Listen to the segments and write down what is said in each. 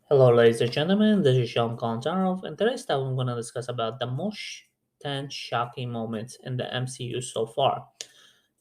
Hello, ladies and gentlemen. This is Sean Kontarov, and today's time I'm going to discuss about the most tense, shocking moments in the MCU so far.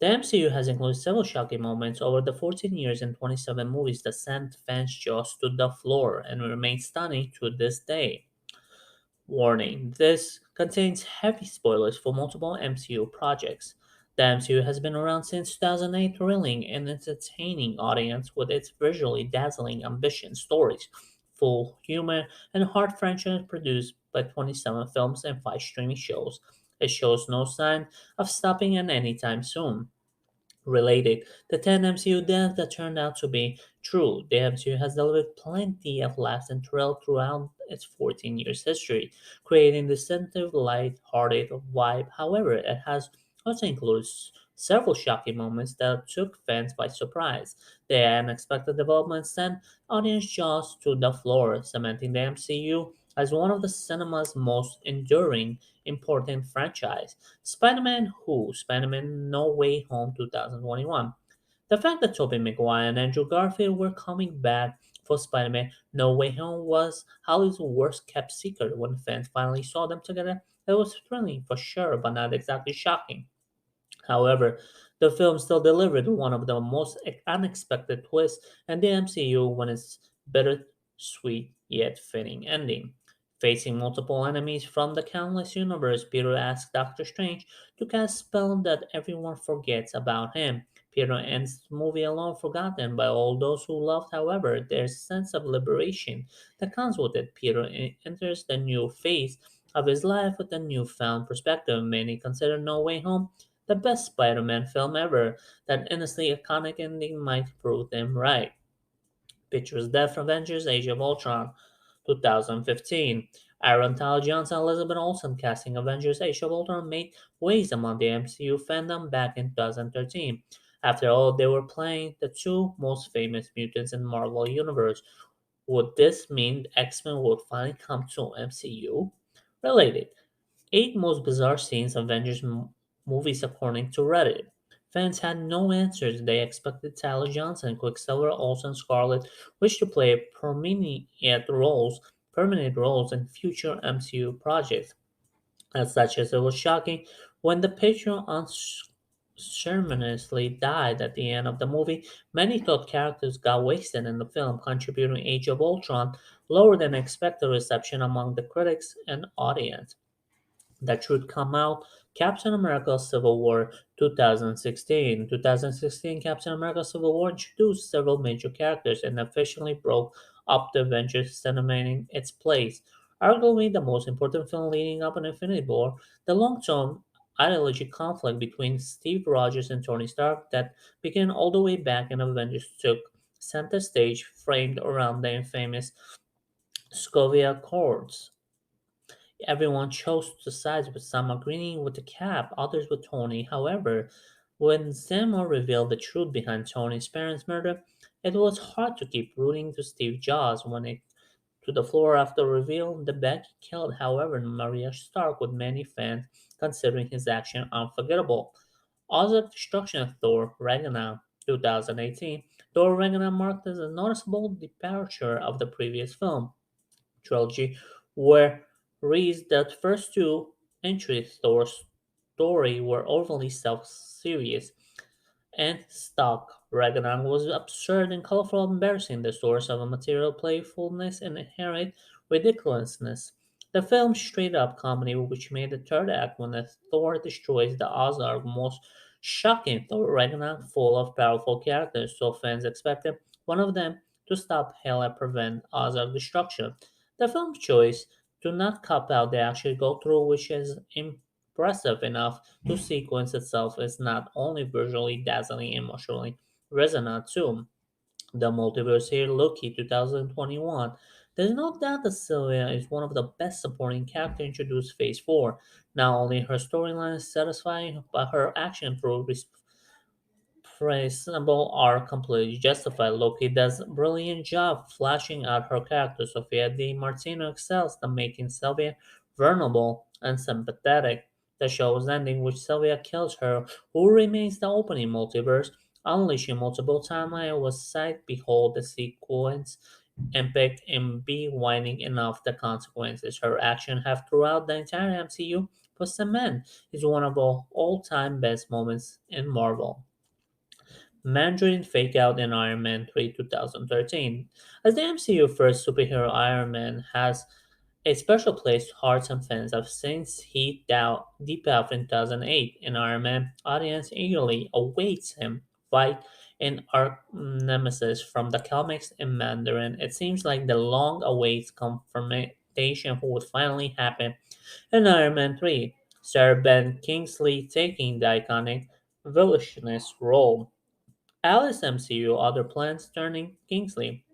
The MCU has included several shocking moments over the 14 years and 27 movies that sent fans' jaws to the floor and remain stunning to this day. Warning: this contains heavy spoilers for multiple MCU projects. The MCU has been around since 2008, thrilling and entertaining audience with its visually dazzling, ambitious stories, full humor, and heart franchise produced by 27 films and 5 streaming shows. It shows no sign of stopping at any time soon. Related, the 10 MCU deaths that turned out to be true. The MCU has delivered plenty of laughs and thrill throughout its 14 years history, creating distinctive, light-hearted vibe. However, it has also included several shocking moments that took fans by surprise. The unexpected developments sent audience jaws to the floor, cementing the MCU as one of the cinema's most enduring, important franchise. Spider-Man No Way Home 2021. The fact that Tobey Maguire and Andrew Garfield were coming back for Spider-Man No Way Home was Hollywood's worst kept secret when fans finally saw them together. It was thrilling for sure, but not exactly shocking. However, the film still delivered one of the most unexpected twists in the MCU when its bittersweet yet fitting ending. Facing multiple enemies from the countless universe, Peter asks Doctor Strange to cast a spell that everyone forgets about him. Peter ends the movie alone, forgotten by all those who loved. However, there's a sense of liberation that comes with it. Peter enters the new phase of his life with a newfound perspective. Many consider No Way Home the best Spider-Man film ever. That endlessly iconic ending might prove them right. Pictures Death from Avengers Age of Ultron 2015. Aaron Tyler Johnson and Elizabeth Olsen casting Avengers Age of Ultron made waves among the MCU fandom back in 2013. After all, they were playing the two most famous mutants in the Marvel Universe. Would this mean X-Men would finally come to MCU? Related. 8 most bizarre scenes of Avengers movies according to Reddit. Fans had no answers. They expected Tyler Johnson, Quicksilver, Olsen, Scarlet Witch to play permanent roles in future MCU projects. As such, as it was shocking when the patron unceremoniously died at the end of the movie. Many thought characters got wasted in the film, contributing Age of Ultron lower than expected reception among the critics and audience that should come out. Captain America Civil War 2016. 2016 Captain America Civil War introduced several major characters and officially broke up the Avengers, cementing its place. Arguably the most important film leading up to Infinity War, the long-term ideology conflict between Steve Rogers and Tony Stark that began all the way back in Avengers took center stage, framed around the infamous Sokovia Accords. Everyone chose to side with some agreeing with the Cap, others with Tony. However, when Zemo revealed the truth behind Tony's parents' murder, it was hard to keep rooting to Steve Jobs when it to the floor after reveal the Becky killed. However, Maria Stark, with many fans considering his action unforgettable. Also, destruction of Thor Ragnarok 2018. Thor Ragnarok marked as a noticeable departure of the previous film trilogy, where reads that first two entries Thor's story were overly self-serious and stock. Ragnarok was absurd and colorful, embarrassing, the source of a material playfulness and inherent ridiculousness. The film's straight-up comedy, which made the third act when Thor destroys the Asgard, most shocking. Thor Ragnarok, full of powerful characters, so fans expected one of them to stop Hell and prevent Asgard destruction. The film's choice to not cop out they actually go through, which is impressive enough to sequence itself is not only visually dazzling, emotionally resonant too. The multiverse here, Loki 2021. There's no doubt that Sylvia is one of the best supporting characters introduced Phase 4. Not only her storyline is satisfying, but her action through reasonable are completely justified. Loki does a brilliant job flashing out her character. Sophia Di Martino excels at making Sylvia vulnerable and sympathetic. The show's ending, which Sylvia kills her, who remains the opening multiverse, unleashing multiple timelines, was sight behold the sequence epic and be whining enough the consequences. Her action have throughout the entire MCU for cement is one of the all-time best moments in Marvel. Mandarin fake out in Iron Man 3 2013. As the MCU first superhero, Iron Man has a special place to hearts and fans have since he debuted in 2008. In Iron Man, audience eagerly awaits him fight in arch nemesis from the comics in Mandarin. It seems like the long-awaited confrontation would finally happen in Iron Man 3. Sir Ben Kingsley taking the iconic villainous role. Alice MCU other plans turning Kingsley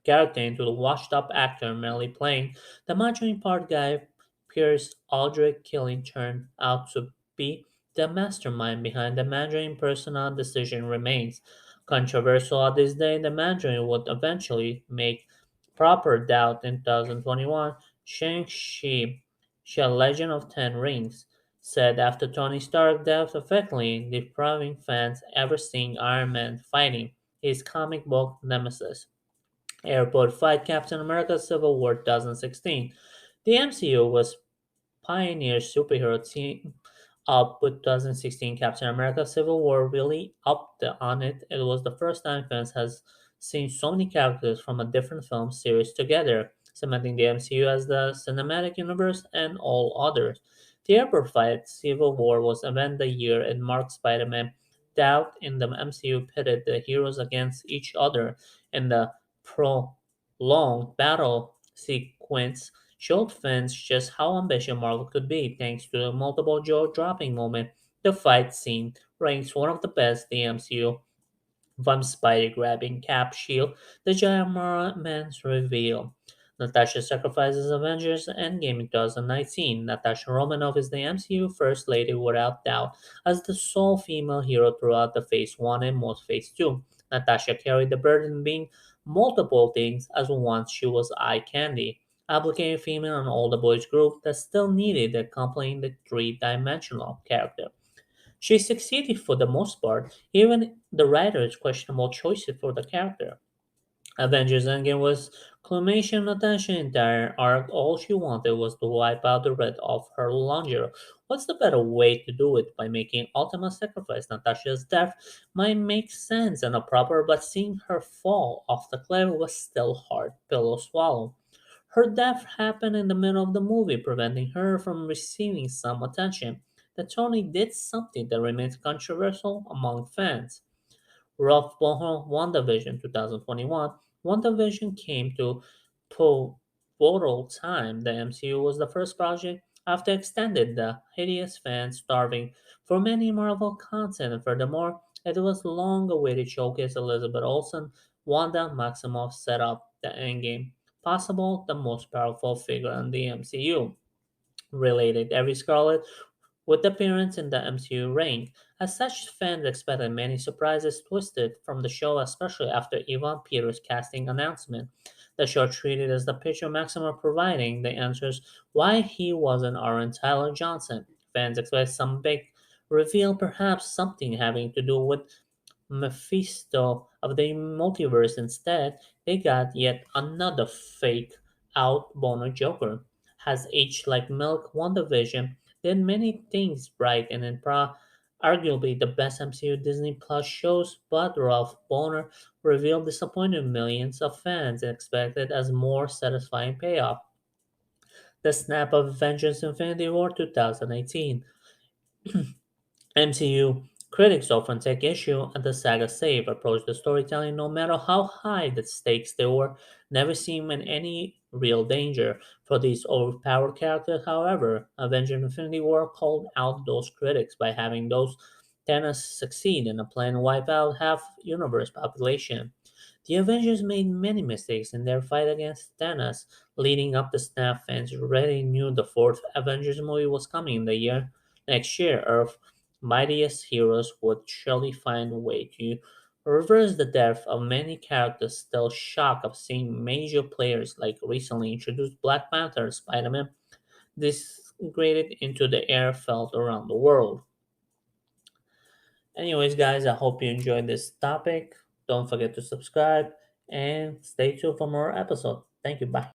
character into the washed-up actor merely playing the majoring part guy Pierce Aldrich Killing turned out to be the mastermind behind the Mandarin personal decision remains controversial at this day. The Mandarin would eventually make proper doubt in 2021. Shang-Chi, Legend of Ten Rings, said after Tony Stark death effectively depriving fans ever seeing Iron Man fighting his comic book nemesis. Airport Fight Captain America Civil War 2016. The MCU was pioneer superhero team up with 2016 Captain America Civil War really on it. It was the first time fans has seen so many characters from a different film series together, cementing the MCU as the cinematic universe and all others. The airport fight Civil War was event the year it marked Spider-Man. Doubt in the MCU pitted the heroes against each other in the prolonged battle sequence showed fans just how ambitious Marvel could be thanks to the multiple jaw-dropping moments. The fight scene ranks one of the best the MCU from Spidey grabbing Cap shield, the giant man's reveal. Natasha sacrifices Avengers Endgame in 2019. Natasha Romanoff is the MCU First Lady without doubt, as the sole female hero throughout the Phase 1 and most Phase 2. Natasha carried the burden being multiple things as once she was eye candy, applicating female and all the boys group that still needed a completing the three-dimensional character. She succeeded for the most part, even the writer's questionable choices for the character. Avengers Endgame was culmination of Natasha's entire arc. All she wanted was to wipe out the red off her laundry. What's the better way to do it by making ultimate sacrifice? Natasha's death might make sense and a proper, but seeing her fall off the cliff was still hard pill to swallow. Her death happened in the middle of the movie, preventing her from receiving some attention. That Tony did something that remains controversial among fans. Ralph Bohol WandaVision 2021. WandaVision came to pivotal time. The MCU was the first project after extended the hideous fans starving for many Marvel content, and furthermore, it was long-awaited showcase Elizabeth Olsen, Wanda Maximoff set up the endgame, possible the most powerful figure in the MCU. Related every Scarlet with appearance in the MCU reign. As such, fans expected many surprises twisted from the show, especially after Ivan Peters' casting announcement. The show treated as the picture Maxima providing the answers why he wasn't Aaron Tyler Johnson. Fans expect some big reveal, perhaps something having to do with Mephisto of the multiverse. Instead, they got yet another fake out Boner Joker. Has aged like milk, WandaVision did many things right and arguably the best MCU Disney Plus shows, but Ralph Boner revealed disappointed millions of fans and expected as more satisfying payoff. The snap of Avengers Infinity War 2018. MCU critics often take issue at the saga save approach to storytelling no matter how high the stakes they were, never seem in any real danger. For these overpowered characters, however, Avengers Infinity War called out those critics by having those Thanos succeed in a plan to wipe out half universe population. The Avengers made many mistakes in their fight against Thanos, leading up to snap fans already knew the fourth Avengers movie was coming in the year next year. Earth mightiest heroes would surely find a way to reverse the death of many characters, still shocked of seeing major players like recently introduced Black Panther, Spider-Man, disintegrated into the air felt around the world. Anyways, guys, I hope you enjoyed this topic. Don't forget to subscribe and stay tuned for more episodes. Thank you. Bye.